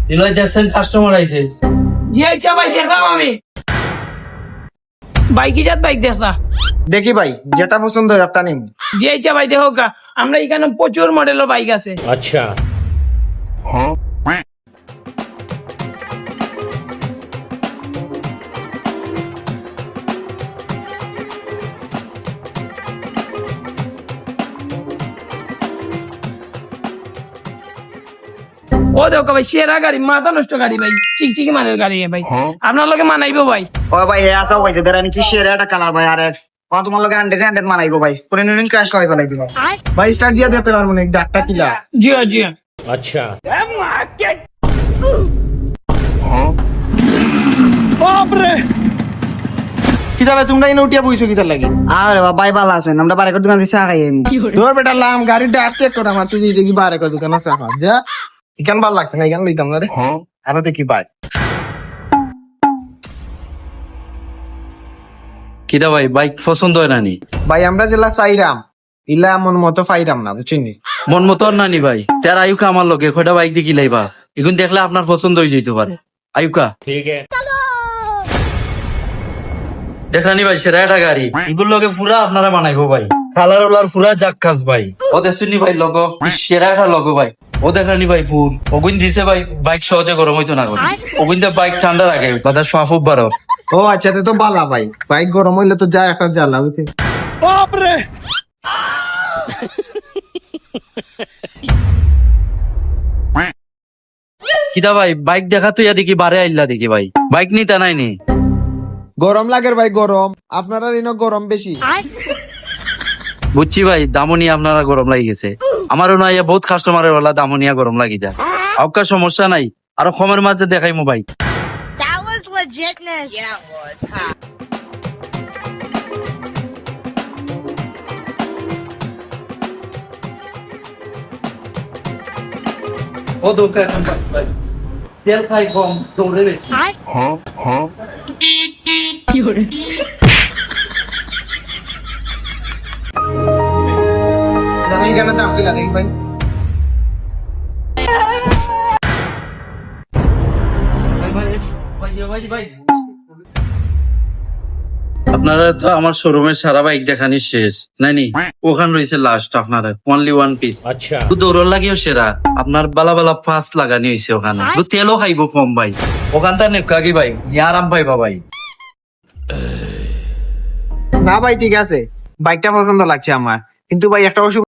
নিলয় দেখছেন কাস্টমার আইছে। জি আচ্ছা ভাই দেখলাম আমি। ভাই কি জাত বাইক দেখছা? দেখি ভাই যেটা পছন্দ হয় একটা নিন। জি আচ্ছা ভাই দেখো গা, আমরা এখানে প্রচুর মডেলের বাইক আছে। আচ্ছা ও দেখো ভাই সেরা গাড়ি, মাথা নষ্ট গাড়ি ভাই, চিকচিকি মানের গাড়ি ভাই। আপনার লগে মানাইবো ভাই। ও ভাই এ আসা ভাই যেটা নিচ্ছি সেরা একটা কালার ভাই আর এক্স তোমার লগে 100 মানাইবো ভাই, পুরো নিন ক্র্যাশ করে ফেলাই দিব ভাই। স্টার্ট দিয়ে দিতে পারবো না ডাকটা কিলা। জি জি আচ্ছা কি যাবে তোমরা এনে উঠিয়া বইছো কিতার লাগি? আরে বাবা ভাই ভালো আছেন, আমরা বারেকের দোকান থেকে চা খাই আমি। তোর বেটা লাম গাড়িটা আসছে করে আমার, তুই দেখি বারেকের দোকান আছে আমার যা। ইখান ভালো লাগছে না, ইখান লইতাম না রে। আরো দেখি ভাই কিদা ভাই বাইক পছন্দ হয় নানি? ভাই আমরা জেলা চাইরাম ইলা মন মতো ফাইরাম না বুঝছিনি। মন মতো আর নানি ভাই, তার আয়ুকা আমার লগে কয়টা বাইক দেখি লাইবা, এখন দেখলে আপনার পছন্দ হয়ে যেতে পারে। আয়ুকা ঠিক দেখলানি ভাই সেরা একটা গাড়ি, এগুলো লগে পুরা আপনারা বানাইবো ভাই। কালার ওলার পুরা জাক্কাস ভাই। ও দেখছনি ভাই লগো সেরা একটা লগো ভাই। ও দেখানি ভাই ফুল ওগুন দিছে ভাই, বাইক সহজে গরম হইতো না করে। ওগুন দিয়ে বাইক ঠান্ডা রাখে বাদা সাফুব বারো। ও আচ্ছা তো বালা ভাই, বাইক গরম হইলে তো যা একটা জ্বালা বুঝছি। বাপরে কিদা ভাই বাইক দেখা তুই দেখি বারে আইলা দেখি ভাই, বাইক নিতে নাই নি? গরম লাগের ভাই গরম, আপনারা এনে গরম বেশি। বুঝছি ভাই দামনিয়া আপনারা গরম লাগি গেছে, আমারও না বহুত কাস্টমারের ওলা দামনিয়া গরম লাগি যায়। আপনার সমস্যা নাই, আরো কমের মাঝে দেখাইমু ভাই। That was legitness. Yeah, it was. Huh? ও দোকান ভাই তেল খাই কম দৌড়ে বেশি। কি করে এইখানে দাম কি লাগে ভাই? আপনারা তো আমার শোরুমের সারা বাইক দেখানি শেষ নাইনি, ওখান রয়েছে লাস্ট আপনারা অনলি ওয়ান পিস। আচ্ছা তো দৌড়র লাগিও সেরা আপনার বালা বালা ফাস্ট লাগানি হয়েছে ওখানে, তো তেলও খাইবো কম ভাই। ওখান থেকে নেকাগি ভাই আরাম পাইবা ভাই। না ভাই ঠিক আছে, বাইকটা পছন্দ লাগছে আমার, কিন্তু ভাই একটা অসুবিধা